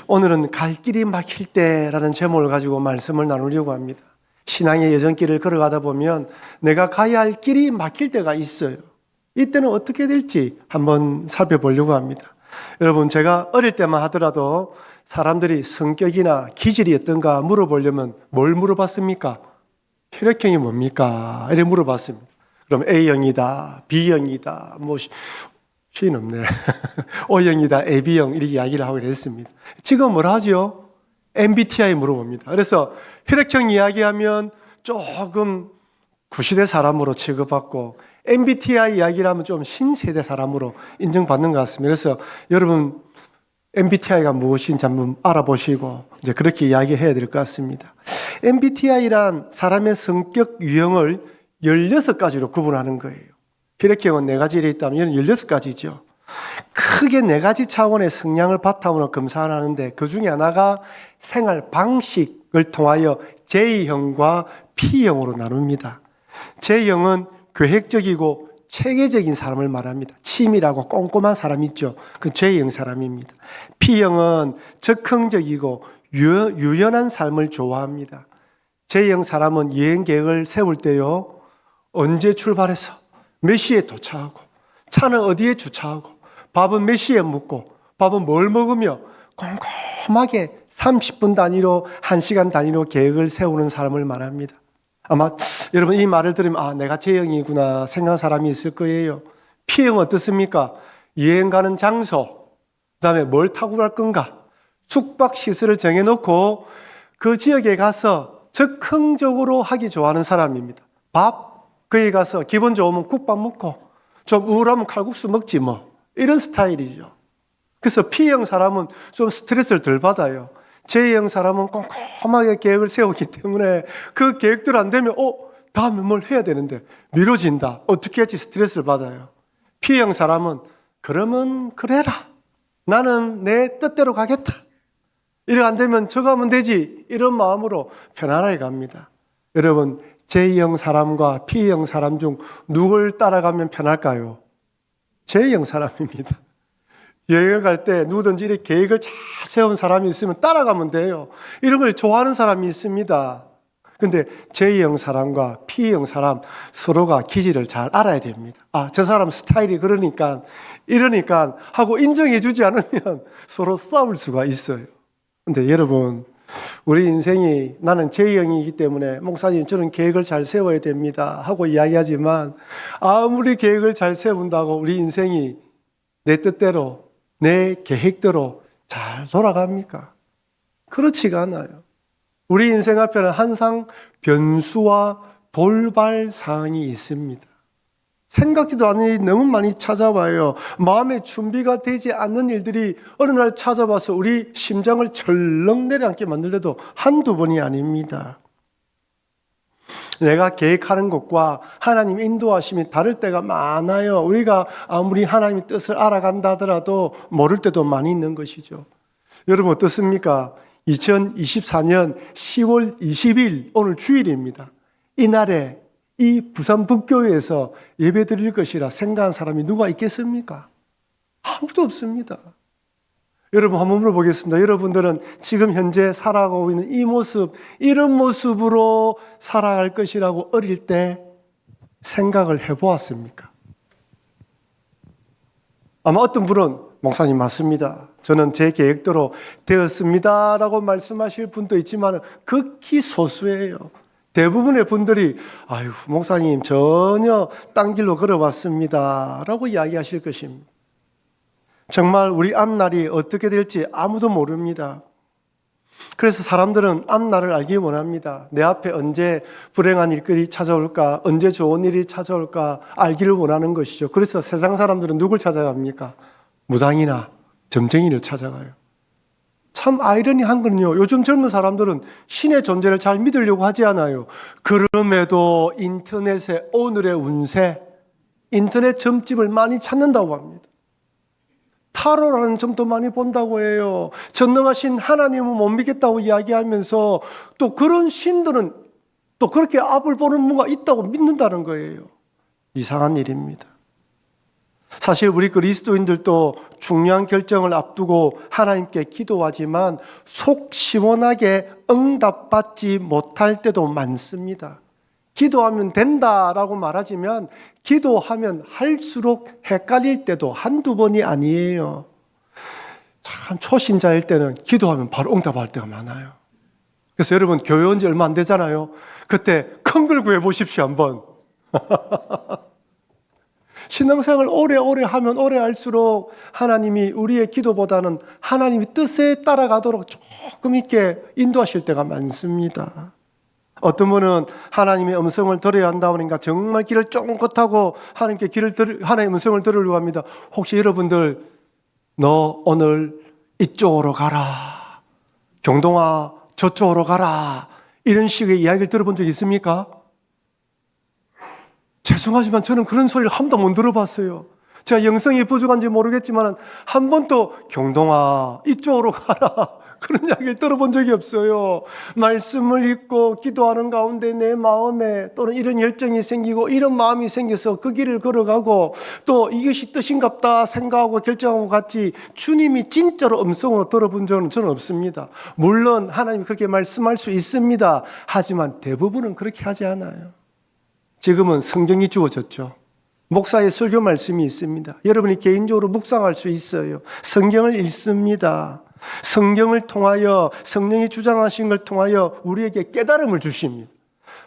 오늘은 갈 길이 막힐 때라는 제목을 가지고 말씀을 나누려고 합니다. 신앙의 여정길을 걸어가다 보면 내가 가야 할 길이 막힐 때가 있어요. 이때는 어떻게 될지 한번 살펴보려고 합니다. 여러분, 제가 어릴 때만 하더라도 사람들이 성격이나 기질이 어떤가 물어보려면 뭘 물어봤습니까? 혈액형이 뭡니까? 이렇게 물어봤습니다. 그럼 A형이다, B형이다, C는 없네. O형이다, AB형 이렇게 이야기를 하고 그랬습니다. 지금 뭘 하죠? MBTI 물어봅니다. 그래서 혈액형 이야기하면 조금 구시대 사람으로 취급받고 MBTI 이야기를 하면 좀 신세대 사람으로 인정받는 것 같습니다. 그래서 여러분 MBTI가 무엇인지 한번 알아보시고 이제 그렇게 이야기해야 될 것 같습니다. MBTI란 사람의 성격 유형을 16가지로 구분하는 거예요. 혈액형은 4가지로 있다면 이는 16가지죠. 크게 4가지 차원의 성향을 바탕으로 검사를 하는데 그 중에 하나가 생활 방식을 통하여 J형과 P형으로 나눕니다. J형은 계획적이고 체계적인 사람을 말합니다. 치밀하고 꼼꼼한 사람 있죠. 그 J형 사람입니다. P형은 적극적이고 유연한 삶을 좋아합니다. J형 사람은 여행 계획을 세울 때요, 언제 출발해서 몇 시에 도착하고 차는 어디에 주차하고 밥은 몇 시에 먹고 밥은 뭘 먹으며 꼼꼼하게 30분 단위로 1시간 단위로 계획을 세우는 사람을 말합니다. 아마 여러분 이 말을 들으면 내가 J형이구나 생각하는 사람이 있을 거예요. P형 어떻습니까? 여행 가는 장소, 그다음에 뭘 타고 갈 건가, 숙박 시설을 정해놓고 그 지역에 가서 적극적으로 하기 좋아하는 사람입니다. 거기 가서 기분 좋으면 국밥 먹고 좀 우울하면 칼국수 먹지 뭐, 이런 스타일이죠. 그래서 P형 사람은 좀 스트레스를 덜 받아요. J형 사람은 꼼꼼하게 계획을 세우기 때문에 그 계획대로 안 되면 다음에 뭘 해야 되는데 미뤄진다. 어떻게 할지 스트레스를 받아요. P형 사람은 그러면 그래라. 나는 내 뜻대로 가겠다. 이래 안 되면 저거 하면 되지. 이런 마음으로 편안하게 갑니다. 여러분, J형 사람과 P형 사람 중 누굴 따라가면 편할까요? J형 사람입니다. 여행을 갈 때 누구든지 이렇게 계획을 잘 세운 사람이 있으면 따라가면 돼요. 이런 걸 좋아하는 사람이 있습니다. 근데 J형 사람과 P형 사람 서로가 기질을 잘 알아야 됩니다. 저 사람 스타일이 이러니까 하고 인정해 주지 않으면 서로 싸울 수가 있어요. 근데 여러분, 우리 인생이 나는 J형이기 때문에 목사님 저는 계획을 잘 세워야 됩니다 하고 이야기하지만 아무리 계획을 잘 세운다고 우리 인생이 내 뜻대로 내 계획대로 잘 돌아갑니까? 그렇지가 않아요. 우리 인생 앞에는 항상 변수와 돌발 사항이 있습니다. 생각지도 않은 일이 너무 많이 찾아와요. 마음의 준비가 되지 않는 일들이 어느 날 찾아와서 우리 심장을 철렁 내려앉게 만들 때도 한두 번이 아닙니다. 내가 계획하는 것과 하나님의 인도하심이 다를 때가 많아요. 우리가 아무리 하나님의 뜻을 알아간다 하더라도 모를 때도 많이 있는 것이죠. 여러분 어떻습니까? 2024년 10월 20일 오늘 주일입니다. 이날에 이 부산 북교회에서 예배 드릴 것이라 생각한 사람이 누가 있겠습니까? 아무도 없습니다. 여러분 한번 물어보겠습니다. 여러분들은 지금 현재 살아가고 있는 이 모습, 이런 모습으로 살아갈 것이라고 어릴 때 생각을 해보았습니까? 아마 어떤 분은 목사님 맞습니다. 저는 제 계획대로 되었습니다 라고 말씀하실 분도 있지만 극히 소수예요. 대부분의 분들이 목사님 전혀 딴 길로 걸어왔습니다 라고 이야기하실 것입니다. 정말 우리 앞날이 어떻게 될지 아무도 모릅니다. 그래서 사람들은 앞날을 알기 원합니다. 내 앞에 언제 불행한 일들이 찾아올까, 언제 좋은 일이 찾아올까 알기를 원하는 것이죠. 그래서 세상 사람들은 누굴 찾아갑니까? 무당이나 점쟁이를 찾아가요. 참 아이러니한 건요, 요즘 젊은 사람들은 신의 존재를 잘 믿으려고 하지 않아요. 그럼에도 인터넷에 오늘의 운세, 인터넷 점집을 많이 찾는다고 합니다. 타로라는 점도 많이 본다고 해요. 전능하신 하나님은 못 믿겠다고 이야기하면서 또 그런 신들은 또 그렇게 앞을 보는 뭔가 있다고 믿는다는 거예요. 이상한 일입니다. 사실 우리 그리스도인들도 중요한 결정을 앞두고 하나님께 기도하지만 속 시원하게 응답받지 못할 때도 많습니다. 기도하면 된다라고 말하지만 기도하면 할수록 헷갈릴 때도 한두 번이 아니에요. 참 초신자일 때는 기도하면 바로 응답할 때가 많아요. 그래서 여러분 교회 온 지 얼마 안 되잖아요. 그때 큰 걸 구해보십시오 한번. 신앙생활 오래오래 하면 오래 할수록 하나님이 우리의 기도보다는 하나님의 뜻에 따라가도록 조금 있게 인도하실 때가 많습니다. 어떤 분은 하나님의 음성을 들어야 한다 보니까 정말 길을 쫑긋하고 하나님의 음성을 들으려고 합니다. 혹시 여러분들 너 오늘 이쪽으로 가라, 경동아 저쪽으로 가라, 이런 식의 이야기를 들어본 적 있습니까? 죄송하지만 저는 그런 소리를 한 번도 못 들어봤어요. 제가 영성이 부족한지 모르겠지만 한 번도 경동아 이쪽으로 가라 그런 이야기를 들어본 적이 없어요. 말씀을 읽고 기도하는 가운데 내 마음에 또는 이런 열정이 생기고 이런 마음이 생겨서 그 길을 걸어가고 또 이것이 뜻인갑다 생각하고 결정하고 같이 주님이 진짜로 음성으로 들어본 적은 저는 없습니다. 물론 하나님이 그렇게 말씀할 수 있습니다. 하지만 대부분은 그렇게 하지 않아요. 지금은 성경이 주어졌죠. 목사의 설교 말씀이 있습니다. 여러분이 개인적으로 묵상할 수 있어요. 성경을 읽습니다. 성경을 통하여 성령이 주장하신 걸 통하여 우리에게 깨달음을 주십니다.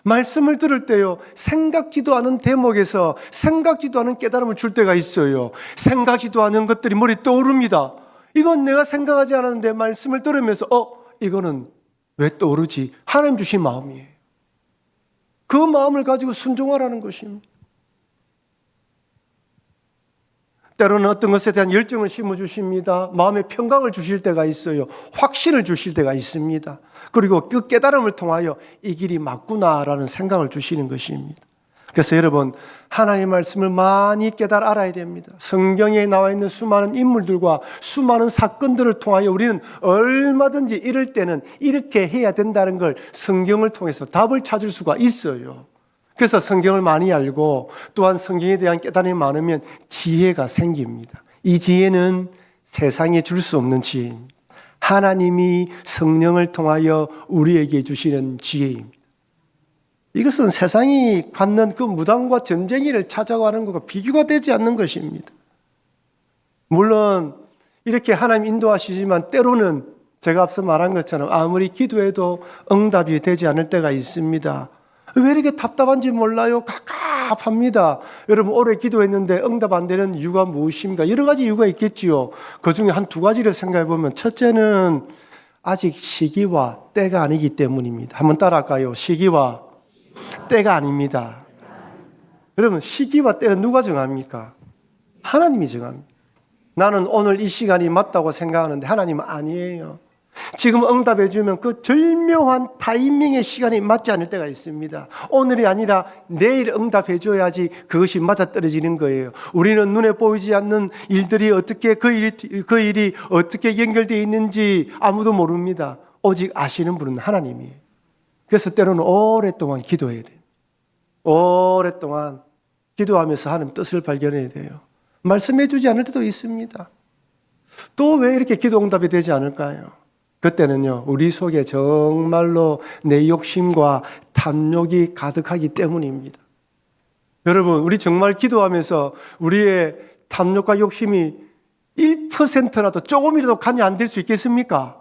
말씀을 들을 때요, 생각지도 않은 대목에서 생각지도 않은 깨달음을 줄 때가 있어요. 생각지도 않은 것들이 머리에 떠오릅니다. 이건 내가 생각하지 않았는데 말씀을 들으면서 이거는 왜 떠오르지? 하나님 주신 마음이에요. 그 마음을 가지고 순종하라는 것입니다. 때로는 어떤 것에 대한 열정을 심어주십니다. 마음의 평강을 주실 때가 있어요. 확신을 주실 때가 있습니다. 그리고 그 깨달음을 통하여 이 길이 맞구나라는 생각을 주시는 것입니다. 그래서 여러분, 하나님의 말씀을 많이 깨달아 알아야 됩니다. 성경에 나와 있는 수많은 인물들과 수많은 사건들을 통하여 우리는 얼마든지 이럴 때는 이렇게 해야 된다는 걸 성경을 통해서 답을 찾을 수가 있어요. 그래서 성경을 많이 알고 또한 성경에 대한 깨달음이 많으면 지혜가 생깁니다. 이 지혜는 세상에 줄 수 없는 지혜입니다. 하나님이 성령을 통하여 우리에게 주시는 지혜입니다. 이것은 세상이 갖는 그 무당과 점쟁이를 찾아가는 것과 비교가 되지 않는 것입니다. 물론 이렇게 하나님 인도하시지만 때로는 제가 앞서 말한 것처럼 아무리 기도해도 응답이 되지 않을 때가 있습니다. 왜 이렇게 답답한지 몰라요? 갑갑합니다. 여러분 오래 기도했는데 응답 안 되는 이유가 무엇입니까? 여러 가지 이유가 있겠지요. 그 중에 한 두 가지를 생각해 보면 첫째는 아직 시기와 때가 아니기 때문입니다. 한번 따라할까요? 시기와 때가 아닙니다. 여러분 시기와 때는 누가 정합니까? 하나님이 정합니다. 나는 오늘 이 시간이 맞다고 생각하는데 하나님은 아니에요. 지금 응답해 주면 그 절묘한 타이밍의 시간이 맞지 않을 때가 있습니다. 오늘이 아니라 내일 응답해 줘야지 그것이 맞아떨어지는 거예요. 우리는 눈에 보이지 않는 일들이 어떻게 그 일이 어떻게 연결되어 있는지 아무도 모릅니다. 오직 아시는 분은 하나님이에요. 그래서 때로는 오랫동안 기도해야 돼요. 오랫동안 기도하면서 하나님 뜻을 발견해야 돼요. 말씀해 주지 않을 때도 있습니다. 또 왜 이렇게 기도 응답이 되지 않을까요? 그때는요, 우리 속에 정말로 내 욕심과 탐욕이 가득하기 때문입니다. 여러분, 우리 정말 기도하면서 우리의 탐욕과 욕심이 1%라도 조금이라도 간이 안 될 수 있겠습니까?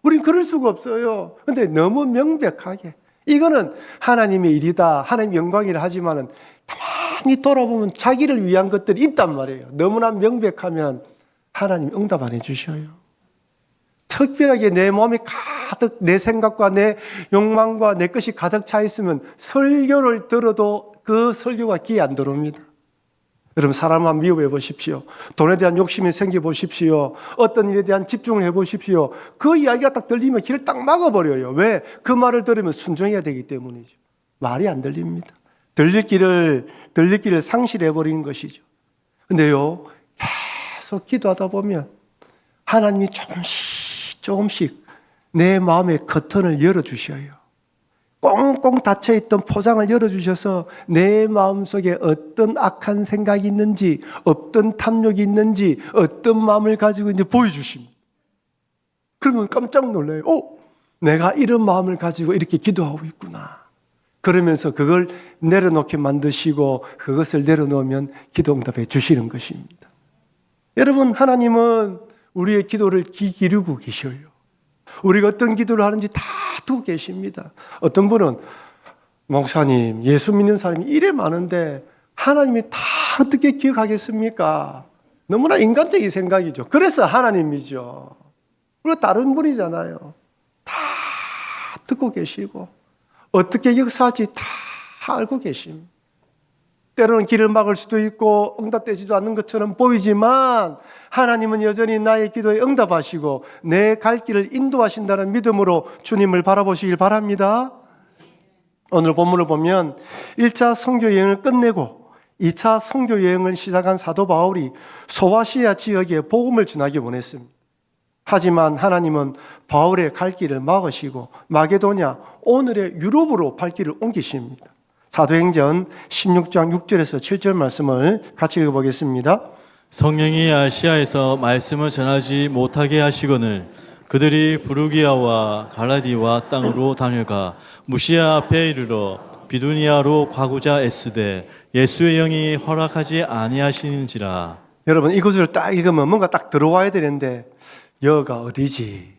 우린 그럴 수가 없어요. 근데 너무 명백하게 이거는 하나님의 일이다, 하나님의 영광이라 하지만은 가만히 돌아보면 자기를 위한 것들이 있단 말이에요. 너무나 명백하면 하나님 응답 안 해주셔요. 특별하게 내 마음이 가득 내 생각과 내 욕망과 내 것이 가득 차 있으면 설교를 들어도 그 설교가 귀에 안 들어옵니다. 여러분 사람을 한번 미워해 보십시오. 돈에 대한 욕심이 생겨 보십시오. 어떤 일에 대한 집중을 해 보십시오. 그 이야기가 딱 들리면 길을 딱 막아버려요. 왜? 그 말을 들으면 순종해야 되기 때문이죠. 말이 안 들립니다. 들릴 길을 상실해 버리는 것이죠. 근데요 계속 기도하다 보면 하나님이 조금씩 내 마음의 커튼을 열어주셔요. 꽁꽁 닫혀있던 포장을 열어주셔서 내 마음속에 어떤 악한 생각이 있는지, 어떤 탐욕이 있는지, 어떤 마음을 가지고 있는지 보여주십니다. 그러면 깜짝 놀라요. 내가 이런 마음을 가지고 이렇게 기도하고 있구나. 그러면서 그걸 내려놓게 만드시고 그것을 내려놓으면 기도 응답해 주시는 것입니다. 여러분, 하나님은 우리의 기도를 귀 기르고 계셔요. 우리가 어떤 기도를 하는지 다 두고 계십니다. 어떤 분은 목사님, 예수 믿는 사람이 이래 많은데 하나님이 다 어떻게 기억하겠습니까? 너무나 인간적인 생각이죠. 그래서 하나님이죠. 그리고 다른 분이잖아요. 다 듣고 계시고 어떻게 역사할지 다 알고 계십니다. 때로는 길을 막을 수도 있고 응답되지도 않는 것처럼 보이지만 하나님은 여전히 나의 기도에 응답하시고 내 갈 길을 인도하신다는 믿음으로 주님을 바라보시길 바랍니다. 오늘 본문을 보면 1차 선교 여행을 끝내고 2차 선교 여행을 시작한 사도 바울이 소아시아 지역에 복음을 전하기 원했습니다. 하지만 하나님은 바울의 갈 길을 막으시고 마게도냐, 오늘의 유럽으로 발길을 옮기십니다. 사도행전 16장 6절에서 7절 말씀을 같이 읽어보겠습니다. 성령이 아시아에서 말씀을 전하지 못하게 하시거늘 그들이 부르기아와 갈라디와 땅으로 다녀가 무시아 앞에 이르러 비두니아로 가고자 애쓰되 예수의 영이 허락하지 아니하시는지라. 여러분, 이것을 딱 읽으면 뭔가 딱 들어와야 되는데 여가 어디지?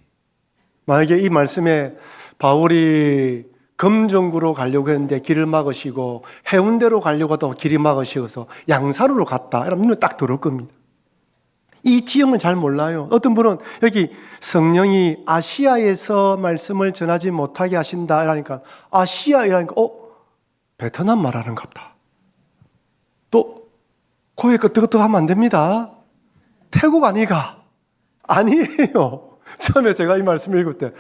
만약에 이 말씀에 바울이 금정구로 가려고 했는데 길을 막으시고 해운대로 가려고 하다가 길이 막으셔서 양사로로 갔다. 이러면 눈에 딱 들어올 겁니다. 이 지형을 잘 몰라요. 어떤 분은 여기 성령이 아시아에서 말씀을 전하지 못하게 하신다 이러니까 아시아 이러니까 베트남 말하는 것 같다. 또 고개 끄덕끄덕 하면 안 됩니다. 태국 아니가? 아니에요. 처음에 제가 이 말씀 읽을 때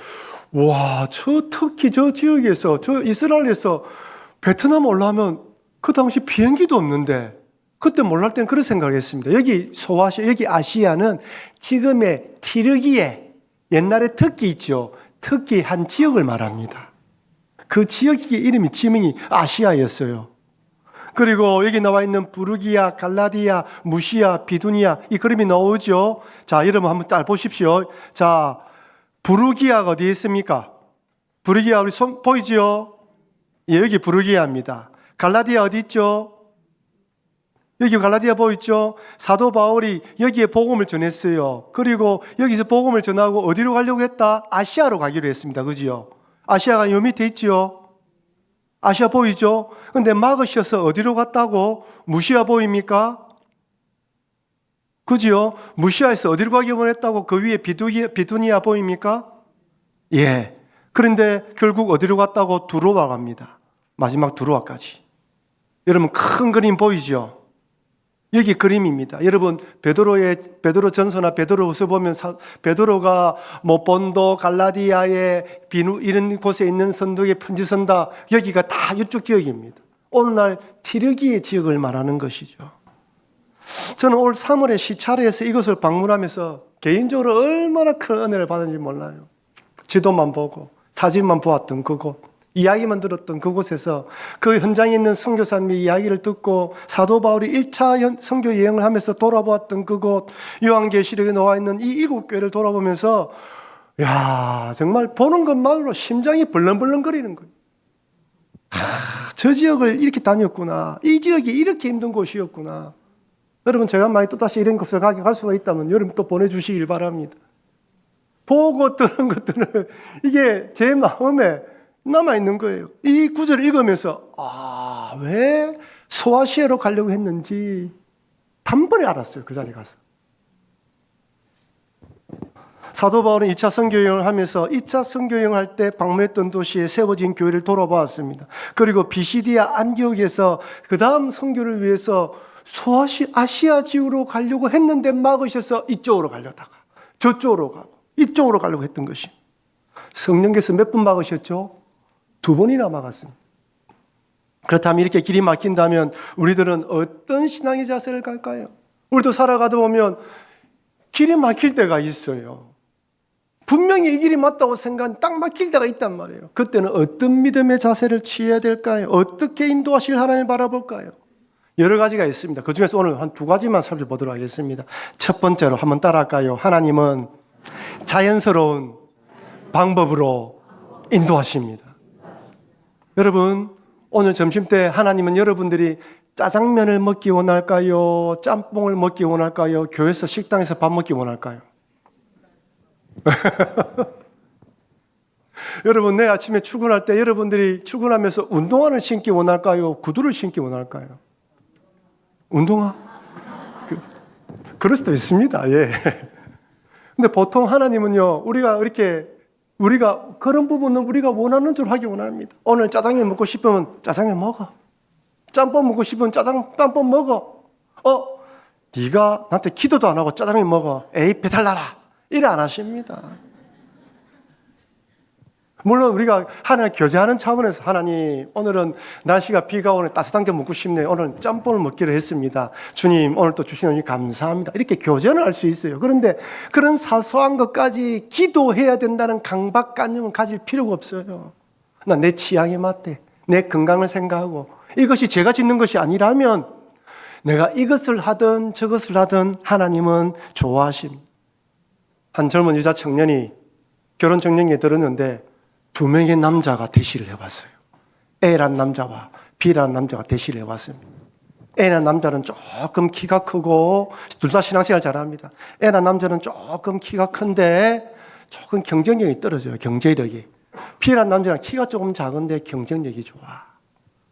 와, 저 터키 저 지역에서 저 이스라엘에서 베트남 올라오면 그 당시 비행기도 없는데 그때 몰랄 땐 그런 생각을 했습니다. 여기 소아시아, 여기 아시아는 지금의 티르기에 옛날에 터키 있죠. 터키 한 지역을 말합니다. 그 지역의 이름이 지명이 아시아였어요. 그리고 여기 나와 있는 부르기아, 갈라디아, 무시아, 비두니아 이 그림이 나오죠. 자, 여러분 한번 잘 보십시오. 자, 부르기아가 어디에 있습니까? 부르기아 우리 손 보이지요? 예, 여기 부르기아입니다. 갈라디아 어디 있죠? 여기 갈라디아 보이죠? 사도 바울이 여기에 복음을 전했어요. 그리고 여기서 복음을 전하고 어디로 가려고 했다? 아시아로 가기로 했습니다. 그지요? 아시아가 요 밑에 있지요? 아시아 보이죠? 근데 막으셔서 어디로 갔다고? 무시아 보입니까? 그지요? 무시아에서 어디로 가기 원했다고? 그 위에 비두니아 보입니까? 예. 그런데 결국 어디로 갔다고? 두로와 갑니다. 마지막 두로와까지. 여러분 큰 그림 보이죠? 여기 그림입니다. 여러분 베드로 전서나 베드로후서 보면 베드로가 뭐 본도, 갈라디아의 비누 이런 곳에 있는 선도에 편지 선다. 여기가 다 이쪽 지역입니다. 오늘날 티르기의 지역을 말하는 것이죠. 저는 올 3월에 시차르에서 이것을 방문하면서 개인적으로 얼마나 큰 은혜를 받은지 몰라요. 지도만 보고 사진만 보았던 그곳, 이야기만 들었던 그곳에서 그 현장에 있는 선교사님의 이야기를 듣고 사도 바울이 1차 선교 여행을 하면서 돌아보았던 그곳, 요한계시록에 나와 있는 이 7교회를 돌아보면서 야, 정말 보는 것만으로 심장이 벌렁벌렁거리는 거예요. 저 지역을 이렇게 다녔구나. 이 지역이 이렇게 힘든 곳이었구나. 여러분, 제가 만약 또다시 이런 곳을 갈 수가 있다면 여러분 또 보내주시길 바랍니다. 보고 들은 것들은 이게 제 마음에 남아있는 거예요. 이 구절을 읽으면서 왜 소아시아로 가려고 했는지 단번에 알았어요. 그 자리에 가서. 사도 바울은 2차 선교여행을 하면서 2차 선교여행을 할 때 방문했던 도시에 세워진 교회를 돌아보았습니다. 그리고 비시디아 안디옥에서 그 다음 선교를 위해서 아시아 지구로 가려고 했는데 막으셔서 이쪽으로 가려다가 저쪽으로 가고 이쪽으로 가려고 했던 것이. 성령께서 몇 번 막으셨죠? 2번이나 막았습니다. 그렇다면 이렇게 길이 막힌다면 우리들은 어떤 신앙의 자세를 갈까요? 우리도 살아가다 보면 길이 막힐 때가 있어요. 분명히 이 길이 맞다고 생각하는 딱 막힐 때가 있단 말이에요. 그때는 어떤 믿음의 자세를 취해야 될까요? 어떻게 인도하실 하나님을 바라볼까요? 여러 가지가 있습니다. 그 중에서 오늘 한 두 가지만 살펴보도록 하겠습니다. 첫 번째로 한번 따라할까요? 하나님은 자연스러운 방법으로 인도하십니다. 여러분, 오늘 점심때 하나님은 여러분들이 짜장면을 먹기 원할까요? 짬뽕을 먹기 원할까요? 교회에서 식당에서 밥 먹기 원할까요? 여러분, 내일 아침에 출근할 때 여러분들이 출근하면서 운동화를 신기 원할까요? 구두를 신기 원할까요? 운동화? 그럴 수도 있습니다. 예. 근데 보통 하나님은요, 우리가 그런 부분은 우리가 원하는 줄 하기 원합니다. 오늘 짜장면 먹고 싶으면 짜장면 먹어. 짬뽕 먹고 싶으면 짬뽕 먹어. 네가 나한테 기도도 안 하고 짜장면 먹어. 에이, 배달나라. 이래 안 하십니다. 물론 우리가 하나님 교제하는 차원에서 하나님, 오늘은 날씨가 비가 오늘 따뜻한 게 먹고 싶네요. 오늘 짬뽕을 먹기로 했습니다. 주님, 오늘 또 주시는 일 감사합니다. 이렇게 교제는 할 수 있어요. 그런데 그런 사소한 것까지 기도해야 된다는 강박관념은 가질 필요가 없어요. 나 내 취향에 맞대. 내 건강을 생각하고 이것이 제가 짓는 것이 아니라면 내가 이것을 하든 저것을 하든 하나님은 좋아하십니다. 한 젊은 여자 청년이 결혼 정령에 들었는데 2명의 남자가 대시를 해봤어요. A라는 남자와 B라는 남자가 대시를 해봤습니다. A라는 남자는 조금 키가 크고 둘 다 신앙생활 잘합니다. A라는 남자는 조금 키가 큰데 조금 경쟁력이 떨어져요. 경제력이. B라는 남자는 키가 조금 작은데 경쟁력이 좋아.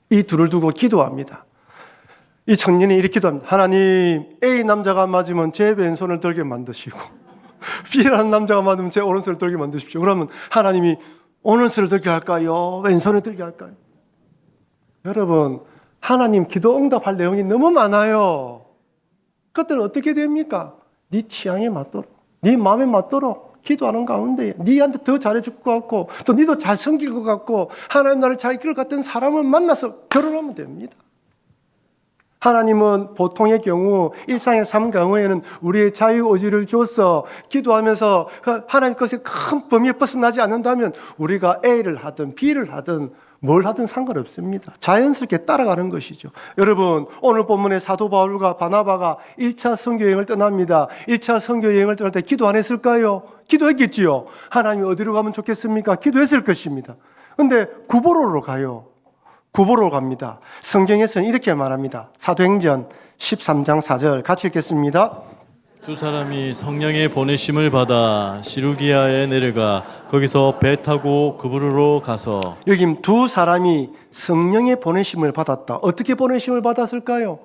이 둘을 두고 기도합니다. 이 청년이 이렇게 기도합니다. 하나님, A 남자가 맞으면 제 왼손을 들게 만드시고 B라는 남자가 맞으면 제 오른손을 들게 만드십시오. 그러면 하나님이 오른손을 들게 할까요? 왼손을 들게 할까요? 여러분, 하나님 기도 응답할 내용이 너무 많아요. 그때는 어떻게 됩니까? 네 취향에 맞도록, 네 마음에 맞도록 기도하는 가운데 네한테 더 잘해줄 것 같고 또 네도 잘 섬길 것 같고 하나님 나를 잘 이끌 것 같은 사람을 만나서 결혼하면 됩니다. 하나님은 보통의 경우 일상의 삶 경우에는 우리의 자유의지를 줘서 기도하면서 하나님 것의 큰 범위에 벗어나지 않는다면 우리가 A를 하든 B를 하든 뭘 하든 상관없습니다. 자연스럽게 따라가는 것이죠. 여러분, 오늘 본문의 사도 바울과 바나바가 1차 선교여행을 떠납니다. 1차 선교여행을 떠날 때 기도 안 했을까요? 기도했겠지요. 하나님이 어디로 가면 좋겠습니까? 기도했을 것입니다. 그런데 구보로로 가요. 구보로 갑니다. 성경에서는 이렇게 말합니다. 사도행전 13장 4절 같이 읽겠습니다. 두 사람이 성령의 보내심을 받아 시루기아에 내려가 거기서 배 타고 그브르로 가서 여기 두 사람이 성령의 보내심을 받았다. 어떻게 보내심을 받았을까요?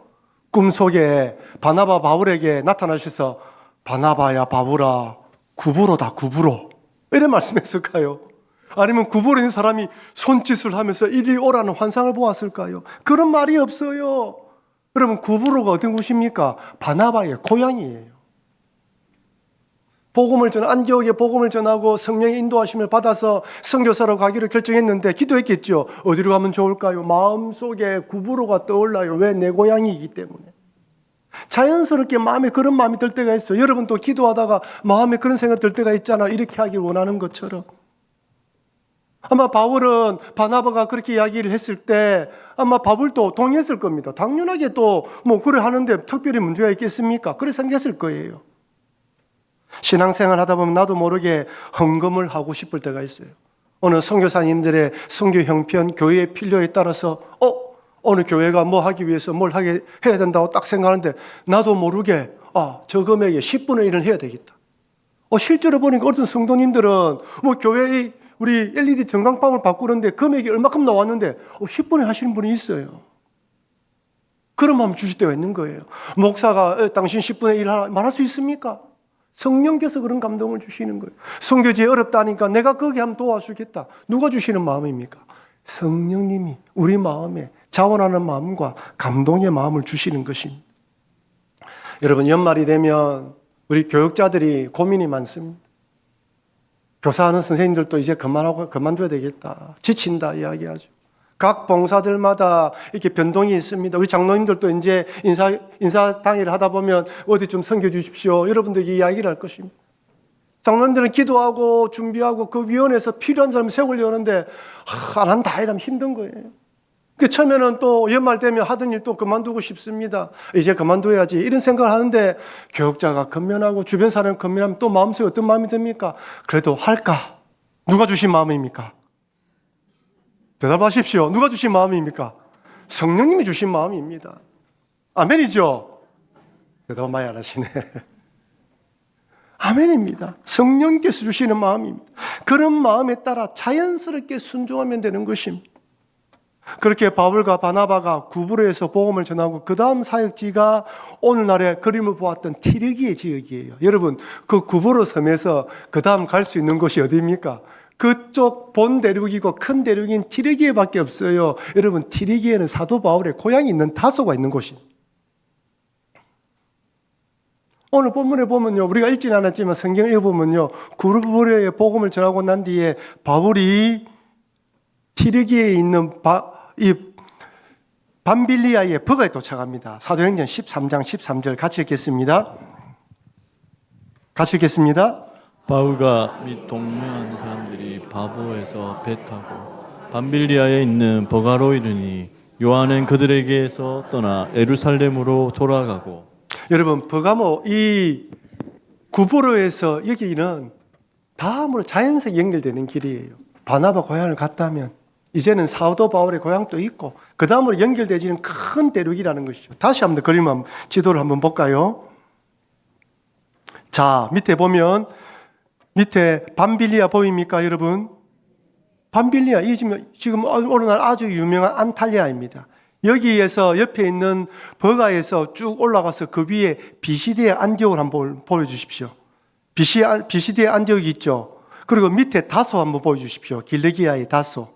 꿈속에 바나바 바울에게 나타나셔서 바나바야 바울아 구브로다 구브로 이런 말씀했을까요? 아니면 구보로 있는 사람이 손짓을 하면서 이리 오라는 환상을 보았을까요? 그런 말이 없어요. 여러분, 구보로가 어떤 곳입니까? 바나바의 고향이에요. 안디옥에 복음을 전하고 성령의 인도하심을 받아서 선교사로 가기로 결정했는데 기도했겠죠. 어디로 가면 좋을까요? 마음속에 구보로가 떠올라요. 왜? 내 고향이기 때문에. 자연스럽게 마음에 그런 마음이 들 때가 있어요. 여러분도 기도하다가 마음에 그런 생각 들 때가 있잖아. 이렇게 하길 원하는 것처럼. 아마 바울은 바나바가 그렇게 이야기를 했을 때 아마 바울도 동의했을 겁니다. 당연하게 또 그래 하는데 특별히 문제가 있겠습니까? 그래 생겼을 거예요. 신앙생활 하다 보면 나도 모르게 헌금을 하고 싶을 때가 있어요. 어느 선교사님들의 선교 형편, 교회의 필요에 따라서 어느 교회가 뭐 하기 위해서 뭘 하게 해야 된다고 딱 생각하는데 나도 모르게 저 금액에 10분의 1을 해야 되겠다. 실제로 보니까 어떤 성도님들은 교회의 우리 LED 전광판을 바꾸는데 금액이 얼마큼 나왔는데 10분에 하시는 분이 있어요. 그런 마음 주실 때가 있는 거예요. 목사가 당신 10분의 1 하나 말할 수 있습니까? 성령께서 그런 감동을 주시는 거예요. 선교지에 어렵다니까 내가 거기 한번 도와주겠다. 누가 주시는 마음입니까? 성령님이 우리 마음에 자원하는 마음과 감동의 마음을 주시는 것입니다. 여러분, 연말이 되면 우리 교육자들이 고민이 많습니다. 교사하는 선생님들도 이제 그만둬야 되겠다. 지친다 이야기하죠. 각 봉사들마다 이렇게 변동이 있습니다. 우리 장로님들도 이제 인사 당일을 하다 보면 어디 좀 섬겨 주십시오. 여러분들에게 이야기를 할 것입니다. 장로님들은 기도하고 준비하고 그 위원회에서 필요한 사람 세우려고 하는데 안 한다 이러면 힘든 거예요. 그 처음에는 또 연말 되면 하던 일 또 그만두고 싶습니다. 이제 그만둬야지 이런 생각을 하는데 교육자가 건면하고 주변 사람 건면하면 또 마음속에 어떤 마음이 듭니까? 그래도 할까? 누가 주신 마음입니까? 대답하십시오. 누가 주신 마음입니까? 성령님이 주신 마음입니다. 아멘이죠? 대답 많이 안 하시네. 아멘입니다. 성령께서 주시는 마음입니다. 그런 마음에 따라 자연스럽게 순종하면 되는 것입니다. 그렇게 바울과 바나바가 구브로에서 복음을 전하고 그 다음 사역지가 오늘날의 그림을 보았던 티르기의 지역이에요. 여러분 그 구브로 섬에서 그 다음 갈 수 있는 곳이 어디입니까? 그쪽 본 대륙이고 큰 대륙인 티르기에밖에 없어요. 여러분 티르기에는 사도 바울의 고향이 있는 다소가 있는 곳입니다. 오늘 본문에 보면요, 우리가 읽지는 않았지만 성경을 읽어보면요, 구브로에 복음을 전하고 난 뒤에 바울이 티르기에 있는 이 밤빌리아의 버가에 도착합니다. 사도행전 13장 13절 같이 읽겠습니다. 같이 읽겠습니다. 바울과 및 동료한 사람들이 바보에서 배 타고 밤빌리아에 있는 버가로 이르니 요한은 그들에게서 떠나 예루살렘으로 돌아가고. 여러분 버가모 이 구브로에서 여기는 다음으로 자연스럽게 연결되는 길이에요. 바나바 고향을 갔다면 이제는 사도 바울의 고향도 있고 그 다음으로 연결되지는 큰 대륙이라는 것이죠. 다시 한번 그림 지도를 한번 볼까요? 자, 밑에 보면 밑에 밤빌리아 보입니까, 여러분? 밤빌리아 이 지금 오늘날 아주 유명한 안탈리아입니다. 여기에서 옆에 있는 버가에서 쭉 올라가서 그 위에 비시디의 안디옥을 한번 보여주십시오. 비시디의 안디옥이 있죠. 그리고 밑에 다소 한번 보여주십시오. 길르기아의 다소.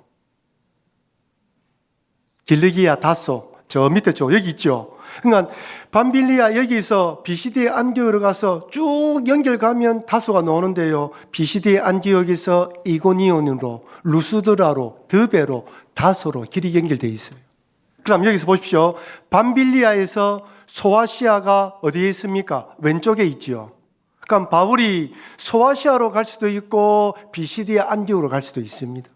길르기아 다소 저 밑에 쪽 여기 있죠. 그러니까 밤빌리아 여기서 비시디의 안디옥으로 가서 쭉 연결 가면 다소가 나오는데요. 비시디의 안디옥에서 이고니온으로 루스드라로 드베로 다소로 길이 연결되어 있어요. 그럼 여기서 보십시오. 밤빌리아에서 소아시아가 어디에 있습니까? 왼쪽에 있지요. 그럼 바울이 소아시아로 갈 수도 있고 비시디의 안디옥으로 갈 수도 있습니다.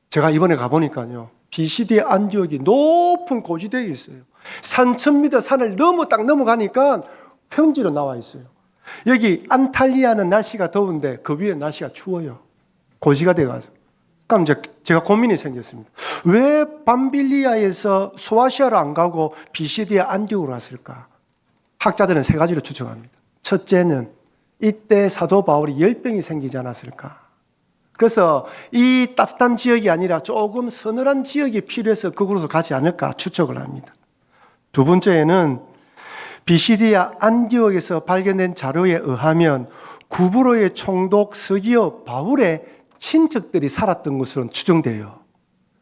제가 이번에 가보니까요. 비시디의 안디옥이 높은 고지대에 있어요. 3,000m 산을 딱 넘어가니까 평지로 나와 있어요. 여기 안탈리아는 날씨가 더운데 그 위에 날씨가 추워요. 고지가 돼가서. 그럼 제가 고민이 생겼습니다. 왜 밤빌리아에서 소아시아로 안 가고 비시디의 안디옥으로 왔을까? 학자들은 세 가지로 추정합니다. 첫째는 이때 사도 바울이 열병이 생기지 않았을까? 그래서 이 따뜻한 지역이 아니라 조금 서늘한 지역이 필요해서 그곳으로 가지 않을까 추측을 합니다. 두 번째는 비시디아 안디옥에서 발견된 자료에 의하면 구브로의 총독 서기어 바울의 친척들이 살았던 것으로 추정돼요.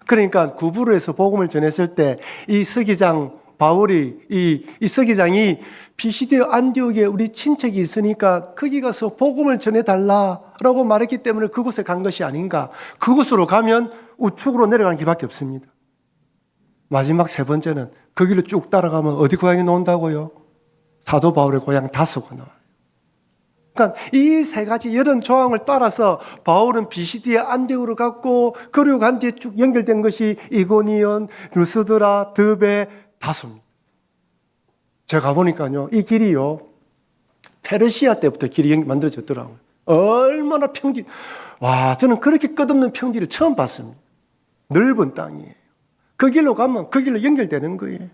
그러니까 구브로에서 복음을 전했을 때 이 서기장 바울이 이 서기장이 비시디아 안디옥에 우리 친척이 있으니까 거기 가서 복음을 전해달라라고 말했기 때문에 그곳에 간 것이 아닌가. 그곳으로 가면 우측으로 내려가는 길밖에 없습니다. 마지막 세 번째는 그 길로 쭉 따라가면 어디 고향이 나온다고요? 사도 바울의 고향 다소가 나와요. 그러니까 이 세 가지 이런 조항을 따라서 바울은 비시디아 안디옥으로 갔고 그리고 간 뒤에 쭉 연결된 것이 이고니온, 루스드라, 드베, 다소입니다. 제가 가보니까요, 이 길이요, 페르시아 때부터 길이 만들어졌더라고요. 얼마나 저는 그렇게 끝없는 평지를 처음 봤습니다. 넓은 땅이에요. 그 길로 가면 그 길로 연결되는 거예요.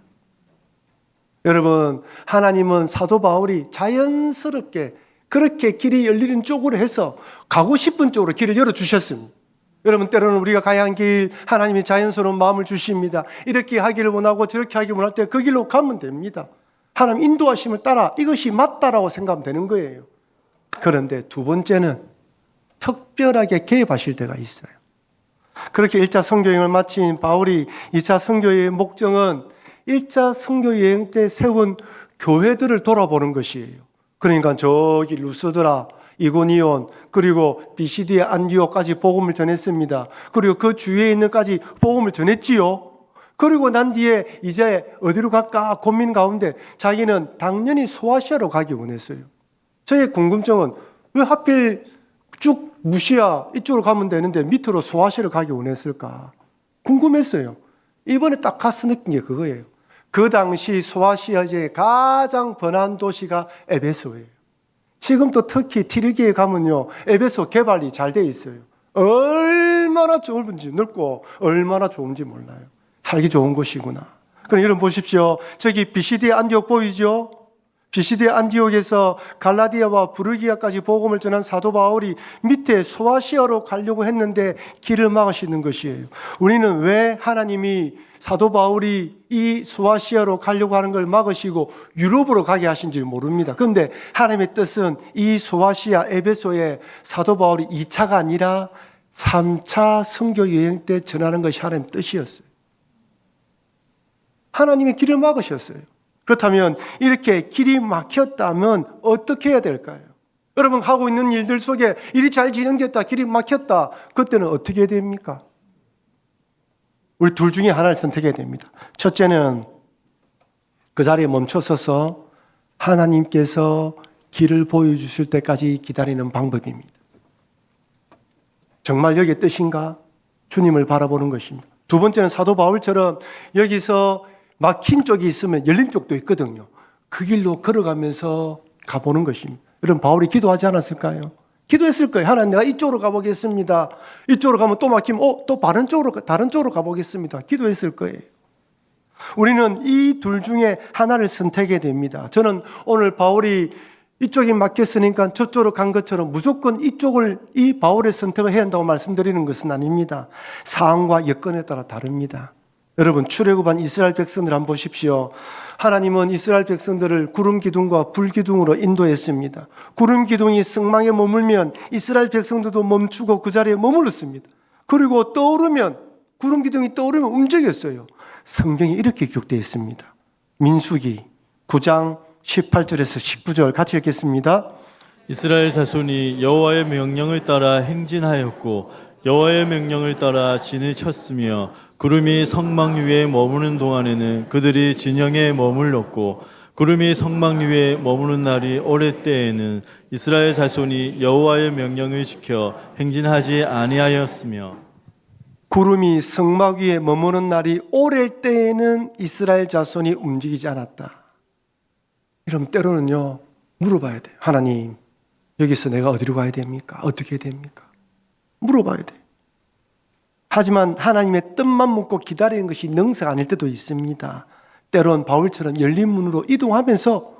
여러분, 하나님은 사도 바울이 자연스럽게 그렇게 길이 열리는 쪽으로 해서 가고 싶은 쪽으로 길을 열어주셨습니다. 여러분, 때로는 우리가 가야 한 길, 하나님이 자연스러운 마음을 주십니다. 이렇게 하기를 원하고 저렇게 하기를 원할 때 그 길로 가면 됩니다. 하나님 인도하심을 따라 이것이 맞다라고 생각하면 되는 거예요. 그런데 두 번째는 특별하게 개입하실 때가 있어요. 그렇게 1차 선교여행을 마친 바울이 2차 선교의 목적은 1차 선교여행 때 세운 교회들을 돌아보는 것이에요. 그러니까 저기 루스드라, 이고니온, 그리고 비시디의 안디옥까지 복음을 전했습니다. 그리고 그 주위에 있는까지 복음을 전했지요. 그리고 난 뒤에 이제 어디로 갈까 고민 가운데 자기는 당연히 소아시아로 가기 원했어요. 저의 궁금증은 왜 하필 쭉 무시야 이쪽으로 가면 되는데 밑으로 소아시아를 가기 원했을까? 궁금했어요. 이번에 딱 가서 느낀 게 그거예요. 그 당시 소아시아제의 가장 번화한 도시가 에베소예요. 지금도 특히 튀르기에 가면요, 에베소 개발이 잘 돼 있어요. 얼마나 좁은지, 넓고 얼마나 좋은지 몰라요. 살기 좋은 곳이구나. 그럼 여러분 보십시오. 저기 비시디의 안디옥 보이죠? 비시디의 안디옥에서 갈라디아와 부르기아까지 복음을 전한 사도 바울이 밑에 소아시아로 가려고 했는데 길을 막으시는 것이에요. 우리는 왜 하나님이 사도 바울이 이 소아시아로 가려고 하는 걸 막으시고 유럽으로 가게 하신지 모릅니다. 그런데 하나님의 뜻은 이 소아시아 에베소에 사도 바울이 2차가 아니라 3차 선교 여행 때 전하는 것이 하나님의 뜻이었어요. 하나님의 길을 막으셨어요. 그렇다면 이렇게 길이 막혔다면 어떻게 해야 될까요? 여러분 하고 있는 일들 속에 일이 잘 진행됐다, 길이 막혔다. 그때는 어떻게 해야 됩니까? 우리 둘 중에 하나를 선택해야 됩니다. 첫째는 그 자리에 멈춰서서 하나님께서 길을 보여주실 때까지 기다리는 방법입니다. 정말 여기에 뜻인가? 주님을 바라보는 것입니다. 두 번째는 사도 바울처럼 여기서 막힌 쪽이 있으면 열린 쪽도 있거든요. 그 길로 걸어가면서 가보는 것입니다. 여러분 바울이 기도하지 않았을까요? 기도했을 거예요. 하나님 내가 이쪽으로 가보겠습니다. 이쪽으로 가면 또 막히면 또 다른 쪽으로 가보겠습니다. 기도했을 거예요. 우리는 이 둘 중에 하나를 선택해야 됩니다. 저는 오늘 바울이 이쪽이 막혔으니까 저쪽으로 간 것처럼 무조건 이 바울의 선택을 해야 한다고 말씀드리는 것은 아닙니다. 상황과 여건에 따라 다릅니다. 여러분 출애굽한 이스라엘 백성들 한번 보십시오. 하나님은 이스라엘 백성들을 구름 기둥과 불 기둥으로 인도했습니다. 구름 기둥이 성막에 머물면 이스라엘 백성들도 멈추고 그 자리에 머물렀습니다. 그리고 떠오르면 구름 기둥이 떠오르면 움직였어요. 성경에 이렇게 기록되어 있습니다. 민수기 9장 18절에서 19절 같이 읽겠습니다. 이스라엘 자손이 여호와의 명령을 따라 행진하였고 여호와의 명령을 따라 진을 쳤으며 구름이 성막 위에 머무는 동안에는 그들이 진영에 머물렀고 구름이 성막 위에 머무는 날이 오래 때에는 이스라엘 자손이 여호와의 명령을 지켜 행진하지 아니하였으며 구름이 성막 위에 머무는 날이 오래 때에는 이스라엘 자손이 움직이지 않았다. 이러면 때로는요 물어봐야 돼요. 하나님 여기서 내가 어디로 가야 됩니까? 어떻게 해야 됩니까? 물어봐야 돼요. 하지만 하나님의 뜻만 묻고 기다리는 것이 능사가 아닐 때도 있습니다. 때론 바울처럼 열린 문으로 이동하면서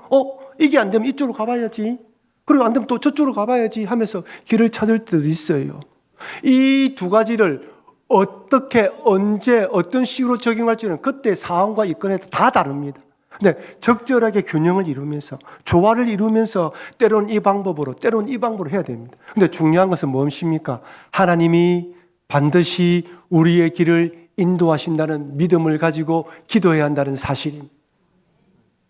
이게 안 되면 이쪽으로 가봐야지, 그리고 안 되면 또 저쪽으로 가봐야지 하면서 길을 찾을 때도 있어요. 이 두 가지를 어떻게 언제 어떤 식으로 적용할지는 그때 상황과 여건에 다 다릅니다. 근데 적절하게 균형을 이루면서 조화를 이루면서 때로는 이 방법으로 때로는 이 방법으로 해야 됩니다. 근데 중요한 것은 무엇입니까? 하나님이 반드시 우리의 길을 인도하신다는 믿음을 가지고 기도해야 한다는 사실입니다.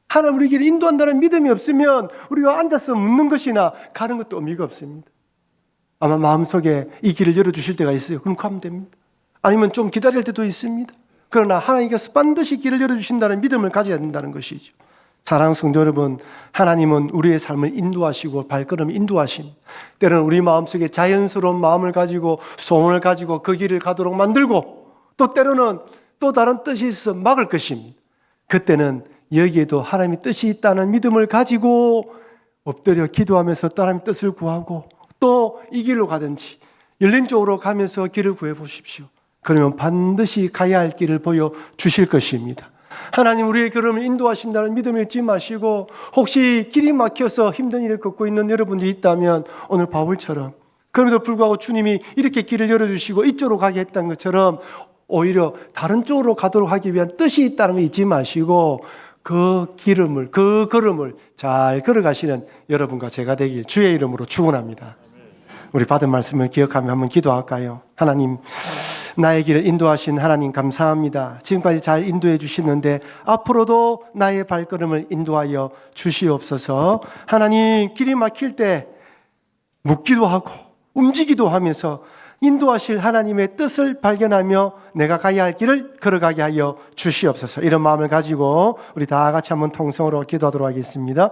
하나님 우리 길을 인도한다는 믿음이 없으면 우리가 앉아서 묻는 것이나 가는 것도 의미가 없습니다. 아마 마음속에 이 길을 열어주실 때가 있어요. 그럼 가면 됩니다. 아니면 좀 기다릴 때도 있습니다. 그러나 하나님께서 반드시 길을 열어주신다는 믿음을 가져야 된다는 것이죠. 사랑하는 성도 여러분, 하나님은 우리의 삶을 인도하시고 발걸음을 인도하십니다. 때로는 우리 마음속에 자연스러운 마음을 가지고 소원을 가지고 그 길을 가도록 만들고 또 때로는 또 다른 뜻이 있어 막을 것입니다. 그때는 여기에도 하나님의 뜻이 있다는 믿음을 가지고 엎드려 기도하면서 하나님의 뜻을 구하고 또 이 길로 가든지 열린 쪽으로 가면서 길을 구해 보십시오. 그러면 반드시 가야 할 길을 보여주실 것입니다. 하나님 우리의 걸음을 인도하신다는 믿음을 잊지 마시고 혹시 길이 막혀서 힘든 일을 겪고 있는 여러분들이 있다면 오늘 바울처럼 그럼에도 불구하고 주님이 이렇게 길을 열어주시고 이쪽으로 가게 했던 것처럼 오히려 다른 쪽으로 가도록 하기 위한 뜻이 있다는 걸 잊지 마시고 그 걸음을 잘 걸어가시는 여러분과 제가 되길 주의 이름으로 축원합니다. 우리 받은 말씀을 기억하며 한번 기도할까요? 하나님 나의 길을 인도하신 하나님 감사합니다. 지금까지 잘 인도해 주시는데 앞으로도 나의 발걸음을 인도하여 주시옵소서. 하나님 길이 막힐 때 묻기도 하고 움직이기도 하면서 인도하실 하나님의 뜻을 발견하며 내가 가야 할 길을 걸어가게 하여 주시옵소서. 이런 마음을 가지고 우리 다 같이 한번 통성으로 기도하도록 하겠습니다.